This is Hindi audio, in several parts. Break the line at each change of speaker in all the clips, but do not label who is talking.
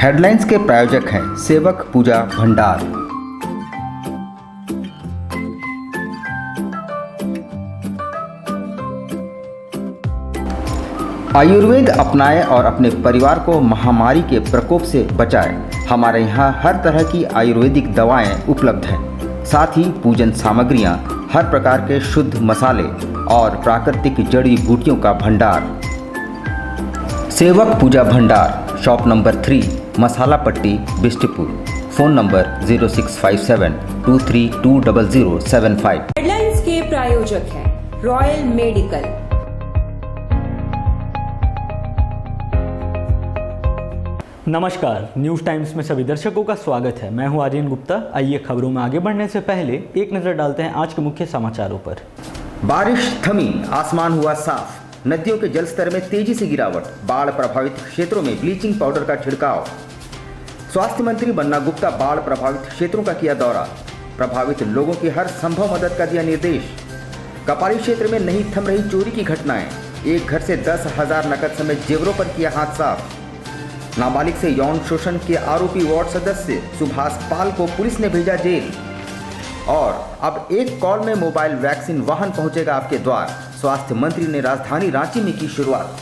हेडलाइंस के प्रायोजक हैं सेवक पूजा भंडार। आयुर्वेद अपनाएं और अपने परिवार को महामारी के प्रकोप से बचाएं। हमारे यहाँ हर तरह की आयुर्वेदिक दवाएं उपलब्ध हैं, साथ ही पूजन सामग्रियां, हर प्रकार के शुद्ध मसाले और प्राकृतिक जड़ी बूटियों का भंडार। सेवक पूजा भंडार, शॉप नंबर 3, मसाला पट्टी, बिष्टपुर। Phone number 065723200075।
हेडलाइंस के प्रायोजक हैं रॉयल मेडिकल।
नमस्कार, न्यूज़ टाइम्स में सभी दर्शकों का स्वागत है। मैं हूं आर्यन गुप्ता। आइए खबरों में आगे बढ़ने से पहले एक नज़र डालते हैं आज के मुख्य समाचारों पर।
बारिश थमी, आसमान हुआ साफ, नदियों के जलस्तर में तेजी से गिरावट, बाढ़ प्रभावित क्षेत्रों में ब्लीचिंग पाउडर का छिड़काव। स्वास्थ्य मंत्री बन्ना गुप्ता बाढ़ प्रभावित क्षेत्रों का किया दौरा, प्रभावित लोगों की हर संभव मदद का दिया निर्देश। कपाड़ी क्षेत्र में नहीं थम रही चोरी की घटनाएं, एक घर से 10,000 नकद समेत जेवरों पर किया हाथ साफ। नाबालिग से यौन शोषण के आरोपी वार्ड सदस्य सुभाष पाल को पुलिस ने भेजा जेल। और अब एक कॉल में मोबाइल वैक्सीन वाहन पहुंचेगा आपके द्वार। स्वास्थ्य मंत्री ने राजधानी रांची में की शुरुआत।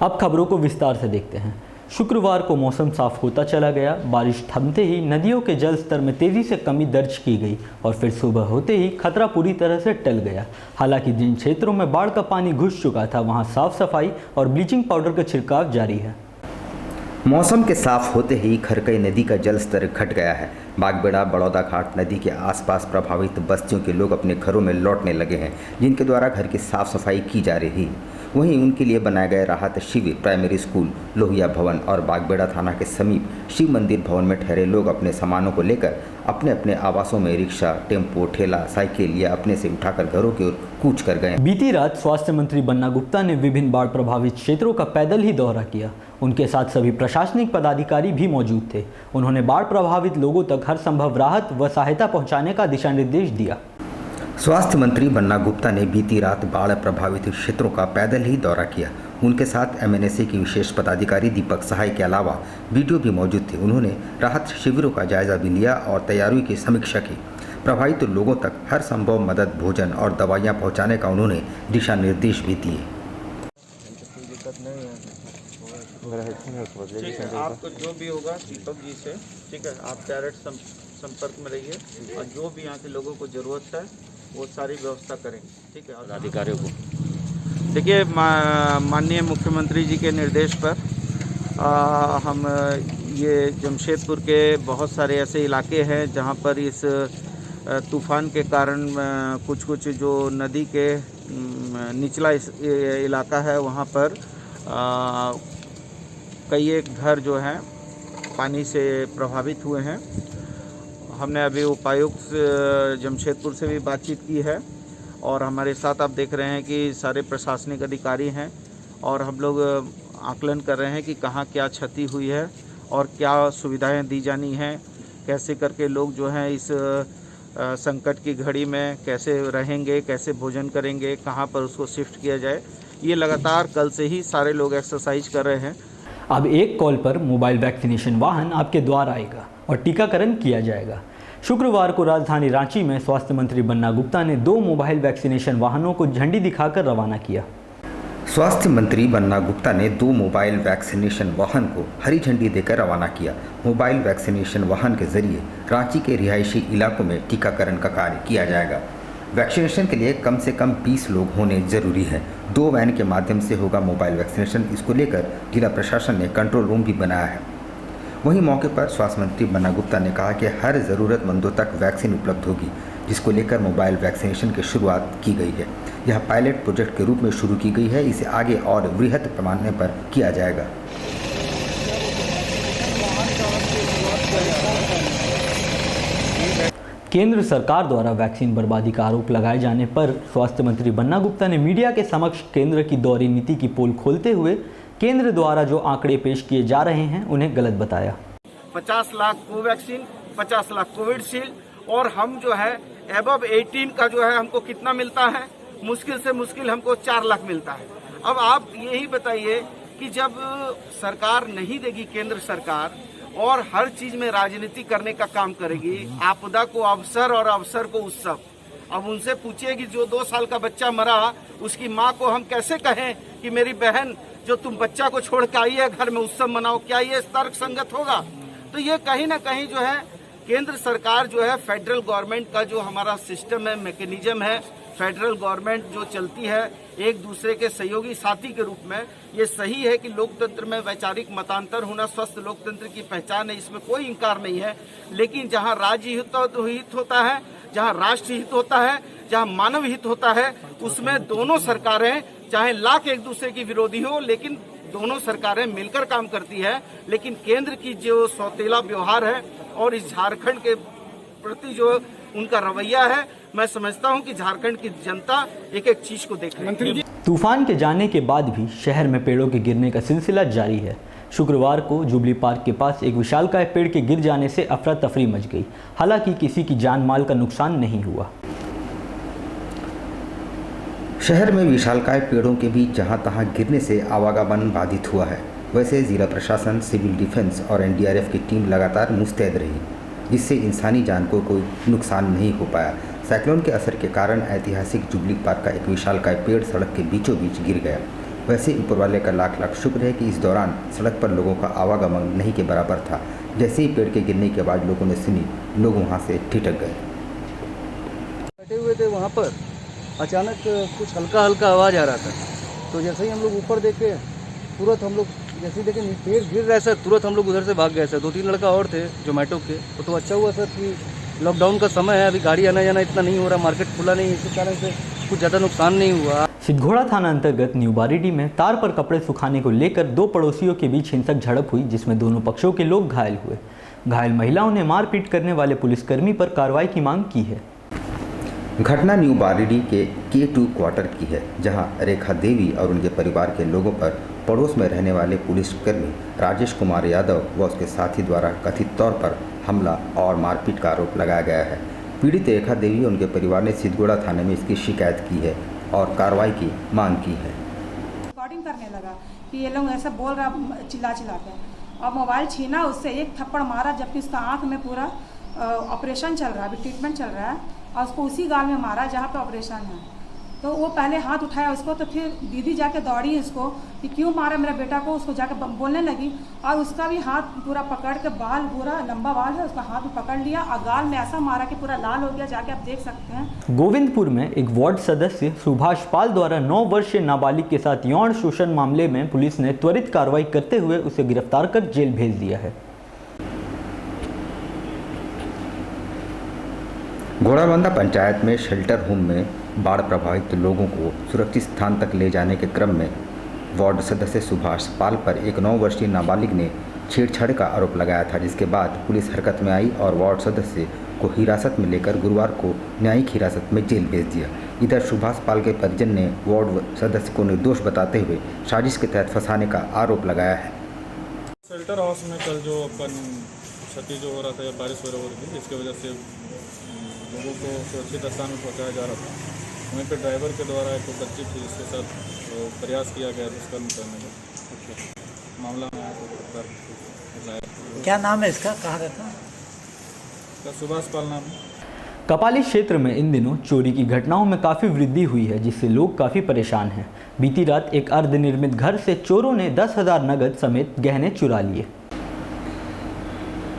अब खबरों को विस्तार से देखते हैं। शुक्रवार को मौसम साफ होता चला गया। बारिश थमते ही नदियों के जल स्तर में तेजी से कमी दर्ज की गई और फिर सुबह होते ही खतरा पूरी तरह से टल गया। हालांकि जिन क्षेत्रों में बाढ़ का पानी घुस चुका था वहां साफ सफाई और ब्लीचिंग पाउडर का छिड़काव जारी है।
मौसम के साफ होते ही खरकई नदी का जल स्तर घट गया है। बागबेड़ा बड़ौदा घाट नदी के आसपास प्रभावित बस्तियों के लोग अपने घरों में लौटने लगे हैं, जिनके द्वारा घर की साफ सफाई की जा रही है। वहीं उनके लिए बनाए गए राहत शिविर प्राइमरी स्कूल, लोहिया भवन और बागबेड़ा थाना के समीप शिव मंदिर भवन में ठहरे लोग अपने सामानों को लेकर अपने अपने आवासों में रिक्शा, टेम्पो, ठेला, साइकिल या अपने से उठाकर घरों की ओर कूच कर गए।
बीती रात स्वास्थ्य मंत्री बन्ना गुप्ता ने विभिन्न बाढ़ प्रभावित क्षेत्रों का पैदल ही दौरा किया। उनके साथ सभी प्रशासनिक पदाधिकारी भी मौजूद थे। उन्होंने बाढ़ प्रभावित लोगों तक हर संभव राहत व सहायता पहुंचाने का दिशा निर्देश दिया।
स्वास्थ्य मंत्री बन्ना गुप्ता ने बीती रात बाढ़ प्रभावित क्षेत्रों का पैदल ही दौरा किया। उनके साथ MNSA की विशेष पदाधिकारी दीपक सहाय के अलावा BDO भी मौजूद थे। उन्होंने राहत शिविरों का जायजा भी लिया और तैयारियों की समीक्षा की। प्रभावित लोगों तक हर संभव मदद, भोजन और दवाइयाँ पहुँचाने का उन्होंने दिशा निर्देश भी दिए।
ठीक है, आपको जो भी होगा दीपक जी से, ठीक है, आप डायरेक्ट संपर्क में रहिए और जो भी यहाँ के लोगों को ज़रूरत है वो सारी व्यवस्था करेंगे। ठीक है, और अधिकारियों को देखिए, माननीय मुख्यमंत्री जी के निर्देश पर हम ये जमशेदपुर के बहुत सारे ऐसे इलाके हैं जहाँ पर इस तूफ़ान के कारण कुछ जो नदी के निचला इलाका है वहाँ पर कई एक घर जो हैं पानी से प्रभावित हुए हैं। हमने अभी उपायुक्त जमशेदपुर से भी बातचीत की है और हमारे साथ आप देख रहे हैं कि सारे प्रशासनिक अधिकारी हैं और हम लोग आकलन कर रहे हैं कि कहाँ क्या क्षति हुई है और क्या सुविधाएं दी जानी हैं, कैसे करके लोग जो हैं इस संकट की घड़ी में कैसे रहेंगे, कैसे भोजन करेंगे, कहाँ पर उसको शिफ्ट किया जाए। ये लगातार कल से ही सारे लोग एक्सरसाइज कर रहे हैं।
अब एक कॉल पर मोबाइल वैक्सीनेशन वाहन आपके द्वार आएगा और टीकाकरण किया जाएगा। शुक्रवार को राजधानी रांची में स्वास्थ्य मंत्री बन्ना गुप्ता ने 2 मोबाइल वैक्सीनेशन वाहनों को झंडी दिखाकर रवाना किया।
स्वास्थ्य मंत्री बन्ना गुप्ता ने 2 मोबाइल वैक्सीनेशन वाहन को हरी झंडी देकर रवाना किया। मोबाइल वैक्सीनेशन वाहन के जरिए रांची के रिहायशी इलाकों में टीकाकरण का कार्य किया जाएगा। वैक्सीनेशन के लिए कम से कम 20 लोग होने जरूरी है। 2 वैन के माध्यम से होगा मोबाइल वैक्सीनेशन। इसको लेकर जिला प्रशासन ने कंट्रोल रूम भी बनाया है। वहीं मौके पर स्वास्थ्य मंत्री बन्ना गुप्ता ने कहा कि हर ज़रूरतमंदों तक वैक्सीन उपलब्ध होगी, जिसको लेकर मोबाइल वैक्सीनेशन की शुरुआत की गई है। यह पायलट प्रोजेक्ट के रूप में शुरू की गई है। इसे आगे और वृहद पैमाने पर किया जाएगा।
केंद्र सरकार द्वारा वैक्सीन बर्बादी का आरोप लगाए जाने पर स्वास्थ्य मंत्री बन्ना गुप्ता ने मीडिया के समक्ष केंद्र की दोहरी नीति की पोल खोलते हुए केंद्र द्वारा जो आंकड़े पेश किए जा रहे हैं उन्हें गलत बताया।
50 लाख कोवैक्सीन, 50 लाख कोविडशील्ड और हम जो है एबव 18 का जो है हमको कितना मिलता है, मुश्किल से मुश्किल हमको 4 लाख मिलता है। अब आप यही बताइए कि जब सरकार नहीं देगी, केंद्र सरकार, और हर चीज में राजनीति करने का काम करेगी, आपदा को अवसर और अवसर को उत्सव। अब उनसे पूछिए कि जो 2 साल का बच्चा मरा, उसकी माँ को हम कैसे कहें कि मेरी बहन जो तुम बच्चा को छोड़ के आई है घर में उत्सव मनाओ, क्या ये तर्क संगत होगा? तो ये कहीं ना कहीं जो है केंद्र सरकार जो है, फेडरल गवर्नमेंट का जो हमारा सिस्टम है, मैकेनिज्म है, फेडरल गवर्नमेंट जो चलती है एक दूसरे के सहयोगी साथी के रूप में, ये सही है कि लोकतंत्र में वैचारिक मतांतर होना स्वस्थ लोकतंत्र की पहचान है, इसमें कोई इंकार नहीं है। लेकिन जहां राज्य हित होता है, जहां राष्ट्र हित होता है, जहां मानव हित होता है, उसमें दोनों सरकारें चाहे लाख एक दूसरे की विरोधी हो, लेकिन दोनों सरकारें मिलकर काम करती है। लेकिन केंद्र की जो सौतेला व्यवहार है और इस झारखंड के प्रति जो उनका रवैया है, मैं समझता हूं कि झारखंड की जनता एक एक चीज को देख रही है।
तूफान के जाने के बाद भी शहर में पेड़ों के गिरने का सिलसिला जारी है। शुक्रवार को जुबली पार्क के पास एक विशालकाय पेड़ के गिर जाने से अफरा तफरी मच गई। हालांकि किसी की जान माल का नुकसान नहीं हुआ।
शहर में विशालकाय पेड़ों के बीच जहां तहां गिरने से आवागमन बाधित हुआ है। वैसे जिला प्रशासन, सिविल डिफेंस और एनडीआरएफ की टीम लगातार मुस्तैद रही, जिससे इंसानी जान को कोई नुकसान नहीं हो पाया। साइक्लोन के असर के कारण ऐतिहासिक जुबली पार्क का एक विशालकाय पेड़ सड़क के बीचों बीच गिर गया। वैसे ऊपर वाले का लाख लाख शुक्र है कि इस दौरान सड़क पर लोगों का आवागमन नहीं के बराबर था। जैसे ही पेड़ के गिरने के बाद लोगों ने सुनी, लोग वहाँ से ठिठक गए।
बैठे हुए थे वहाँ पर, अचानक कुछ हल्का हल्का आवाज़ आ रहा था। तो जैसे ही हम लोग ऊपर देखे, तुरंत हम लोग जैसे ही देखे पेड़ गिर रहा है सर, तुरंत हम लोग उधर से भाग गए सर। 2-3 लड़का और थे जोमेटो के। तो अच्छा हुआ सर कि लॉकडाउन का समय है, अभी गाड़ी आना जाना इतना नहीं हो रहा, मार्केट खुला नहीं, इसी कारण से कुछ ज़्यादा नुकसान नहीं हुआ।
सिद्धघोड़ा थाना अंतर्गत न्यू बारीडी में तार पर कपड़े सुखाने को लेकर 2 पड़ोसियों के बीच हिंसक झड़प हुई, जिसमें दोनों पक्षों के लोग घायल हुए। घायल महिलाओं ने मारपीट करने वाले पुलिसकर्मी पर कार्रवाई की मांग की है।
घटना न्यू बारीडी के K2 क्वार्टर की है, जहां रेखा देवी और उनके परिवार के लोगों पर पड़ोस में रहने वाले पुलिसकर्मी राजेश कुमार यादव व उसके साथी द्वारा कथित तौर पर हमला और मारपीट का आरोप लगाया गया है। पीड़ित रेखा देवी और उनके परिवार ने सिद्धघोड़ा थाने में इसकी शिकायत की है और कार्रवाई की मांग की है।
रिकॉर्डिंग करने लगा कि ये लोग ऐसा बोल रहा, चिल्ला के, और मोबाइल छीना, उससे एक थप्पड़ मारा, जबकि उसका आँख में पूरा ऑपरेशन चल रहा है, अभी ट्रीटमेंट चल रहा है, और उसको उसी गाल में मारा जहाँ पे ऑपरेशन है। तो वो पहले हाथ उठाया उसको, तो फिर दीदी जाके दौड़ी उसको कि क्यों मारा मेरा बेटा को, उसको जाके बोलने लगी, और उसका भी हाथ पूरा पकड़ के, बाल पूरा लंबा बाल है, उसका हाथ पकड़ लिया और गाल में ऐसा मारा कि पूरा लाल हो गया, जाके आप देख सकते हैं।
गोविंदपुर में एक वार्ड सदस्य सुभाष पाल द्वारा 9 वर्षीय नाबालिग के साथ यौन शोषण मामले में पुलिस ने त्वरित कार्रवाई करते हुए उसे गिरफ्तार कर जेल भेज दिया है।
घोड़ाबंदा पंचायत में शेल्टर होम में बाढ़ प्रभावित लोगों को सुरक्षित स्थान तक ले जाने के क्रम में वार्ड सदस्य सुभाष पाल पर एक 9 वर्षीय नाबालिग ने छेड़छाड़ का आरोप लगाया था, जिसके बाद पुलिस हरकत में आई और वार्ड सदस्य को हिरासत में लेकर गुरुवार को न्यायिक हिरासत में जेल भेज दिया। इधर सुभाष पाल के परिजन ने वार्ड सदस्य को निर्दोष बताते हुए साजिश के तहत फंसाने का आरोप लगाया है।
शेल्टर हाउस में कल जो अपन क्षति जो हो रहा था, बारिश वगैरह हो रही थी, इसकी वजह से लोगों को सुरक्षित स्थान में पहुँचाया जा रहा था। वहीं पे ड्राइवर के द्वारा एक बच्ची थी, इसके साथ प्रयास किया गया दुष्कर्म करने का मामला में आया तो गिरफ्तार लाया।
क्या नाम है इसका, कहाँ का था?
सुभाष पाल नाम है।
कपाली क्षेत्र में इन दिनों चोरी की घटनाओं में काफ़ी वृद्धि हुई है, जिससे लोग काफ़ी परेशान हैं। बीती रात एक अर्धनिर्मित घर से चोरों ने 10,000 नगद समेत गहने चुरा लिए।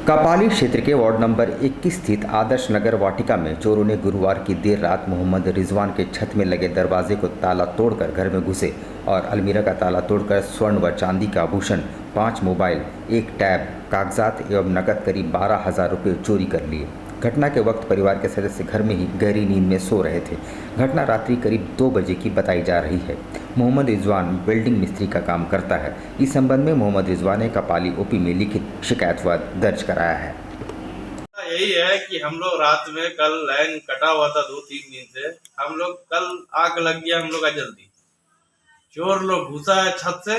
कपाली क्षेत्र के वार्ड नंबर 21 स्थित आदर्श नगर वाटिका में चोरों ने गुरुवार की देर रात मोहम्मद रिजवान के छत में लगे दरवाजे को ताला तोड़कर घर में घुसे और अलमीरा का ताला तोड़कर स्वर्ण व चांदी का आभूषण, 5 मोबाइल, 1 टैब, कागजात एवं नकद करीब 12,000 रुपये चोरी कर लिए। घटना के वक्त परिवार के सदस्य घर में ही गहरी नींद में सो रहे थे। घटना रात्रि करीब 2 बजे की बताई जा रही है। मोहम्मद रिजवान वेल्डिंग मिस्त्री का काम करता है। इस संबंध में मोहम्मद रिजवान ने कपाली ओपी में लिखित शिकायत दर्ज कराया है।
यही है कि हम लोग रात में कल लाइन कटा हुआ था 2-3 दिन से, हम लोग कल आग लग गया हम लोग का जल्दी, चोर लोग घुसा है छत से,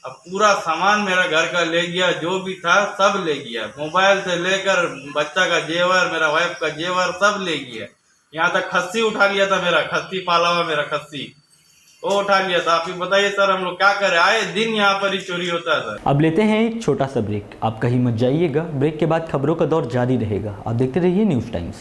अब पूरा सामान मेरा घर का ले गया, जो भी था सब ले गया, मोबाइल से लेकर बच्चा का जेवर, मेरा वाइफ का जेवर सब ले गया। यहाँ तक खस्सी उठा लिया था, मेरा खस्सी पाला हुआ मेरा खस्सी, वो उठा लिया था। आप ही बताइए सर, हम लोग क्या करें? आए दिन यहाँ पर ही चोरी होता है सर।
अब लेते हैं एक छोटा सा ब्रेक। आप कहीं मत जाइएगा, ब्रेक के बाद खबरों का दौर जारी रहेगा। आप देखते रहिए news times.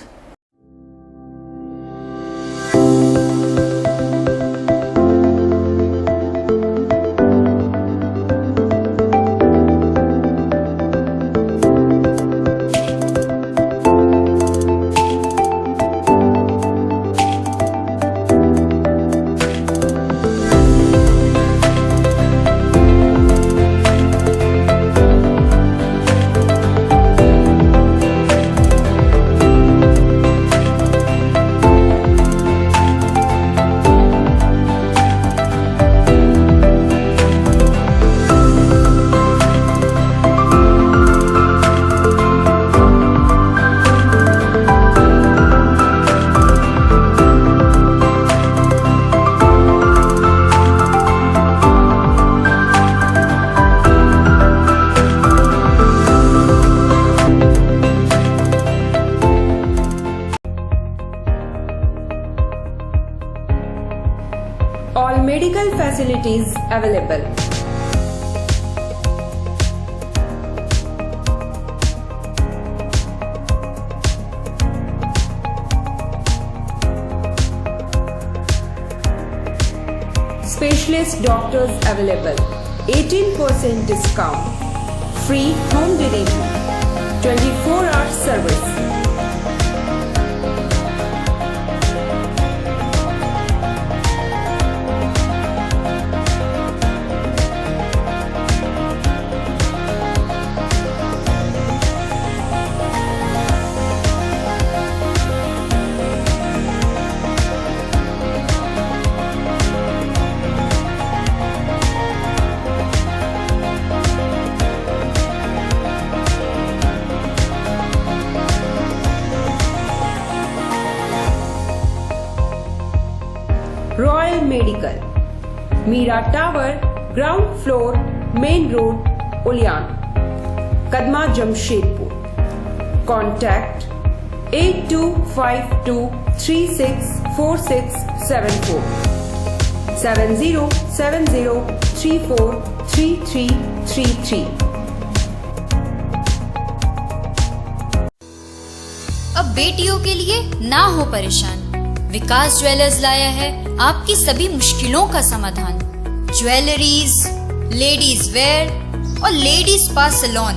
All medical facilities available. Specialist doctors available. 18% discount. Free home delivery. 24-hour service. Royal Medical, Mira Tower, ground floor, main road, Ulyan, Kadma Jamshedpur. Contact 8252364674 7070343333.
अब बेटियों के लिए ना हो परेशान, विकास ज्वेलर्स लाया है आपकी सभी मुश्किलों का समाधान। ज्वेलरीज, लेडीज वेयर और लेडीज स्पा सैलून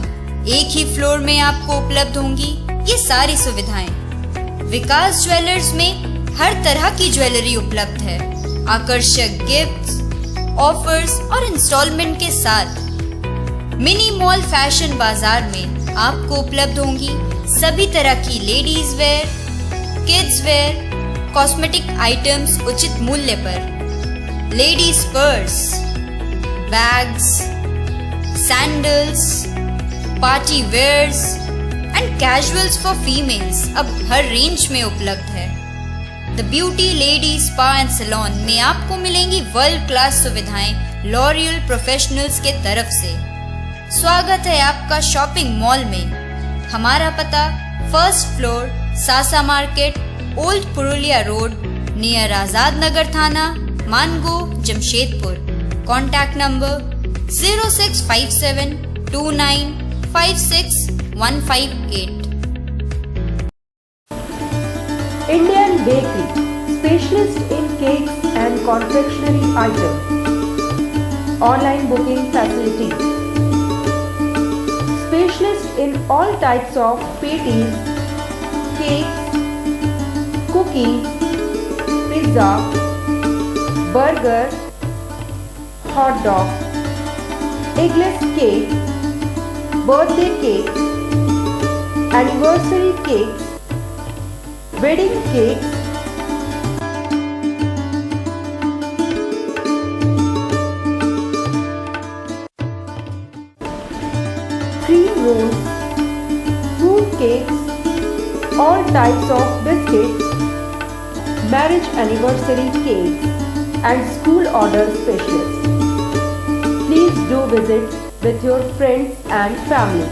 एक ही फ्लोर में आपको उपलब्ध होंगी ये सारी सुविधाएं। विकास ज्वेलर्स में हर तरह की ज्वेलरी उपलब्ध है। आकर्षक गिफ्ट्स, ऑफर्स और इंस्टॉलमेंट के साथ मिनी मॉल फैशन बाजार में आपको उपलब्ध होंगी सभी तरह की ladies wear, kids wear, cosmetic items उचित मूल्य पर। Ladies purse, bags, sandals, party wears and casuals for females अब हर रेंज में उपलब्ध है। The beauty lady spa and salon में आपको मिलेंगी वर्ल्ड क्लास सुविधाएं लॉरियल प्रोफेशनल्स के तरफ से। स्वागत है आपका शॉपिंग मॉल में। हमारा पता first floor, Sasa market, old Purulia road, near Azad Nagar थाना, Mango, Jamshedpur. Contact number 065729561558।
Indian Bakery, specialist in cakes and confectionery items. Online booking facility. Specialist in all types of patties, cakes, cookies, pizza, burger, hot dog, eggless cake, birthday cake, anniversary cakes, wedding cakes, cream rolls, fruit cakes, all types of biscuits, marriage anniversary cakes and school order specialists. Please do visit with your friends and family.